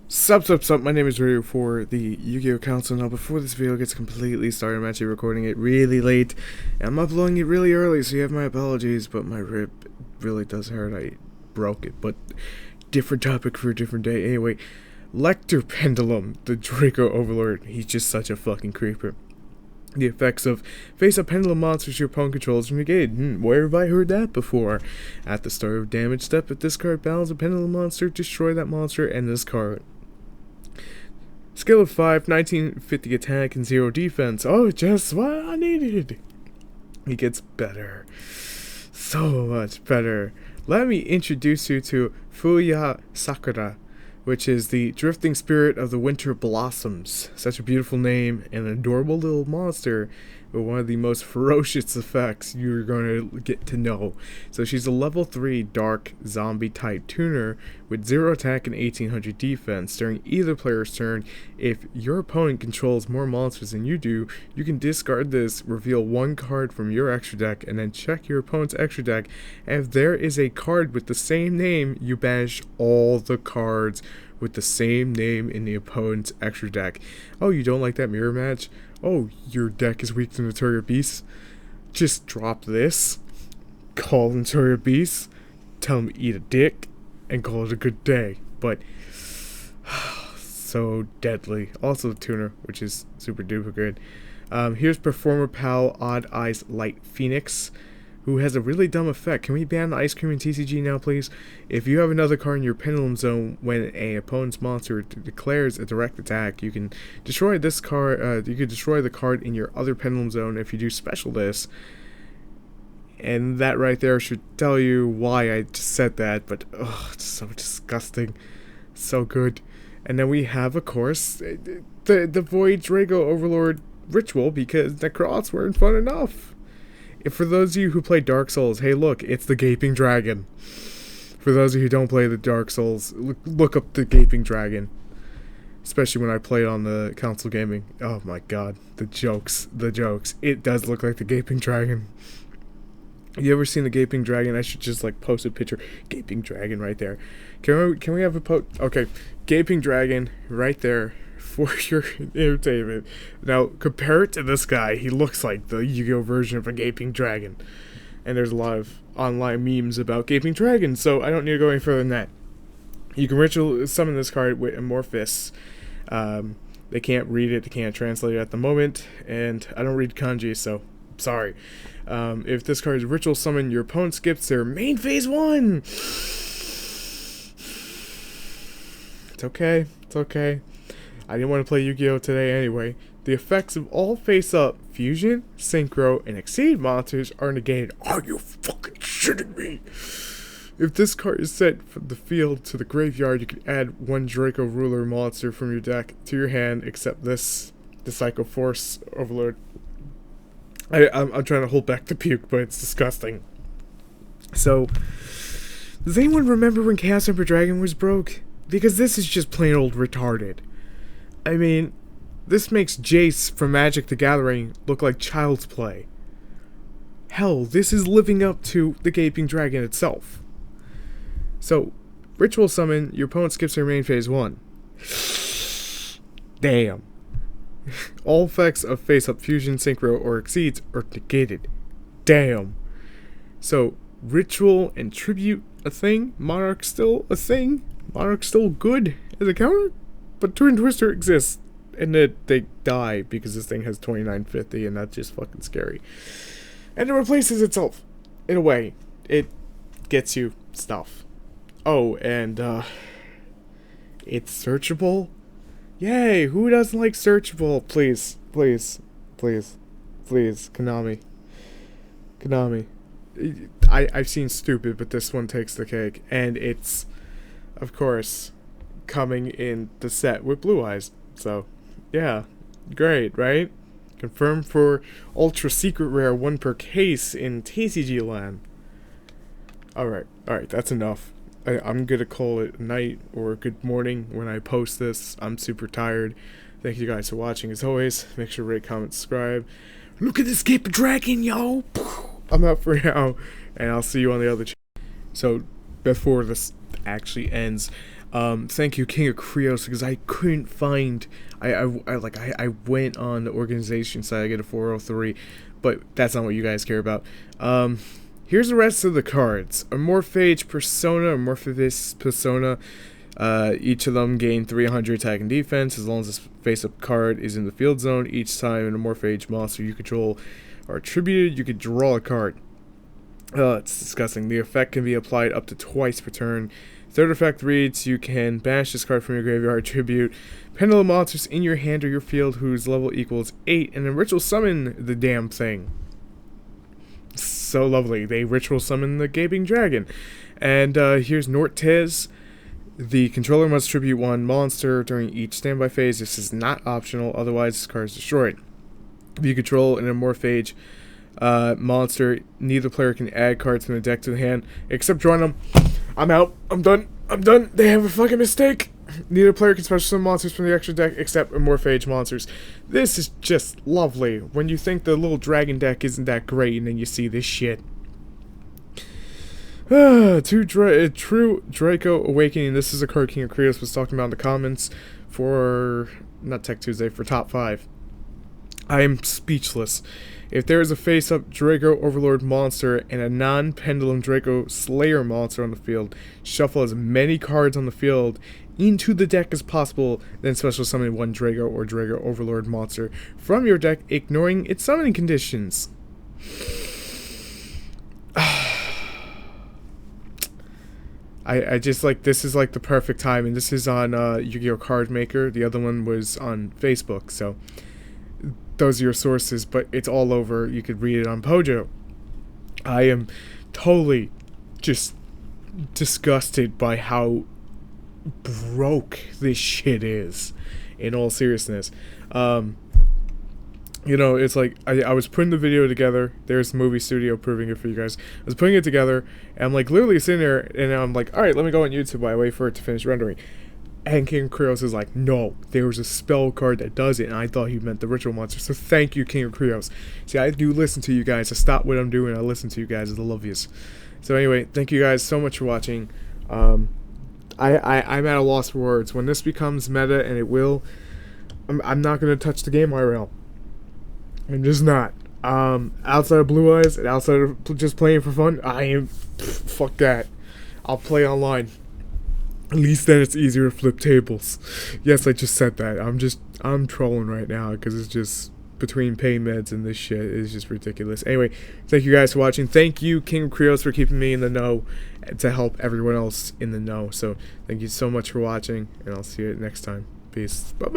Sup, my name is Ryu for the Yu-Gi-Oh! Council. Now, before this video gets completely started, I'm actually recording it really late, and I'm uploading it really early, so you have my apologies, but my rib really does hurt. I broke it, but different topic for a different day. Anyway, Lecter Pendulum, the Draco Overlord, he's just such a fucking creeper. The effects of face-up pendulum monsters your opponent controls are negated. Where have I heard that before? At the start of damage step, if this card battles a pendulum monster, destroy that monster and this card. Skill of 5, 1950 attack and 0 defense. Oh, just what I needed. He gets better. So much better. Let me introduce you to Fuya Sakura, which is the drifting spirit of the winter blossoms. Such a beautiful name and an adorable little monster, but one of the most ferocious effects you're going to get to know. So she's a level 3 dark zombie type tuner with 0 attack and 1800 defense. During either player's turn, if your opponent controls more monsters than you do, you can discard this, reveal one card from your extra deck, and then check your opponent's extra deck. And if there is a card with the same name, you banish all the cards with the same name in the opponent's extra deck. Oh, you don't like that mirror match? Oh, your deck is weak to Notorious Beasts? Just drop this, call Notorious Beasts, tell him to eat a dick, and call it a good day. But so deadly. Also the tuner, which is super duper good. Here's Performer Pal Odd Eyes Light Phoenix, who has a really dumb effect. Can we ban the ice cream in TCG now, please? If you have another card in your pendulum zone when a opponent's monster declares a direct attack, you can destroy this card. You can destroy the card in your other pendulum zone if you do special this. And that right there should tell you why I just said that. But it's so disgusting, so good. And then we have, of course, the Void Draco Overlord ritual, because Necrots weren't fun enough. For those of you who play Dark Souls, hey look, it's the Gaping Dragon. For those of you who don't play the Dark Souls, look up the Gaping Dragon. Especially when I play it on the console gaming. Oh my god, the jokes. It does look like the Gaping Dragon. You ever seen the Gaping Dragon? I should just like post a picture. Gaping Dragon right there. Can we have a okay, Gaping Dragon right there for your entertainment. Now, compare it to this guy. He looks like the Yu-Gi-Oh version of a Gaping Dragon. And there's a lot of online memes about Gaping Dragons, so I don't need to go any further than that. You can ritual summon this card with Amorphous. They can't read it, they can't translate it at the moment, and I don't read kanji, so sorry. If this card is ritual summon, your opponent skips their main phase 1. It's okay. I didn't want to play Yu-Gi-Oh! Today anyway. The effects of all face-up, fusion, synchro, and exceed monsters are negated. Are you fucking shitting me? If this card is sent from the field to the graveyard, you can add one DracoRuler monster from your deck to your hand, except this, the Psycho Force Overlord. I'm trying to hold back the puke, but it's disgusting. So, does anyone remember when Chaos Emperor Dragon was broke? Because this is just plain old retarded. I mean, this makes Jace from Magic the Gathering look like child's play. Hell, this is living up to the Gaping Dragon itself. So, ritual summon, your opponent skips their main phase 1. Damn. All effects of face-up, fusion, synchro, or exceeds are negated. Damn. So, ritual and tribute a thing, Monarch still a thing, Monarch still good as a counter? But Twin Twister exists, and then they die because this thing has 2950, and that's just fucking scary. And it replaces itself, in a way. It gets you stuff. Oh, and, it's searchable? Yay, who doesn't like searchable? Please, Konami. I've seen stupid, but this one takes the cake, and it's, of course, coming in the set with Blue Eyes. So, yeah, great, right? Confirmed for ultra secret rare 1 per case in TCG land. Alright, that's enough. I'm gonna call it a night or a good morning when I post this. I'm super tired. Thank you guys for watching. As always, make sure to rate, comment, subscribe. Look at this Gaping Dragon, yo! I'm out for now, and I'll see you on the other channel. So, before this actually ends, Thank you, King of Creos, because I couldn't find. I went on the organization side. I get a 403, but that's not what you guys care about. Here's the rest of the cards. Amorphage Persona, Amorphous Persona. Each of them gain 300 attack and defense as long as this face-up card is in the field zone. Each time an Amorphage monster you control are attributed, you can draw a card. It's disgusting. The effect can be applied up to twice per turn. Third effect reads, you can banish this card from your graveyard, tribute pendulum monsters in your hand or your field whose level equals 8, and then ritual summon the damn thing. So lovely. They ritual summon the Gaping Dragon. And here's Nortez. The controller must tribute one monster during each standby phase. This is not optional, otherwise this card is destroyed. If you control an Amorphage monster, neither player can add cards from the deck to the hand, except drawing them. I'm out. I'm done. They have a fucking mistake. Neither player can special summon monsters from the extra deck except Amorphage monsters. This is just lovely. When you think the little dragon deck isn't that great, and then you see this shit. True Draco Awakening. This is a card King of Creos was talking about in the comments for, not Tech Tuesday, for top 5. I am speechless. If there is a face-up Draco Overlord monster and a non-pendulum Draco Slayer monster on the field, shuffle as many cards on the field into the deck as possible, then special summon one Draco or Draco Overlord monster from your deck, ignoring its summoning conditions. I just like, this is like the perfect time, and this is on Yu-Gi-Oh! Card Maker. The other one was on Facebook, so those are your sources, but it's all over. You could read it on Pojo. I am totally just disgusted by how broke this shit is, in all seriousness. You know, it's like, I was putting the video together. There's Movie Studio proving it for you guys. I was putting it together, and I'm like literally sitting there, and I'm like, alright, let me go on YouTube while I wait for it to finish rendering. And King of Creos is like, no, there was a spell card that does it, and I thought he meant the ritual monster. So thank you, King of Creos. See, I do listen to you guys. I stop what I'm doing. I listen to you guys. I love yous. So anyway, thank you guys so much for watching. I'm at a loss for words. When this becomes meta, and it will, I'm not going to touch the game IRL. I'm just not. Outside of Blue Eyes, and outside of just playing for fun, fuck that. I'll play online. At least then it's easier to flip tables. Yes, I just said that. I'm trolling right now because it's just between pain meds and this shit is just ridiculous. Anyway, thank you guys for watching. Thank you, King of Creos, for keeping me in the know to help everyone else in the know. So thank you so much for watching, and I'll see you next time. Peace. Bye-bye.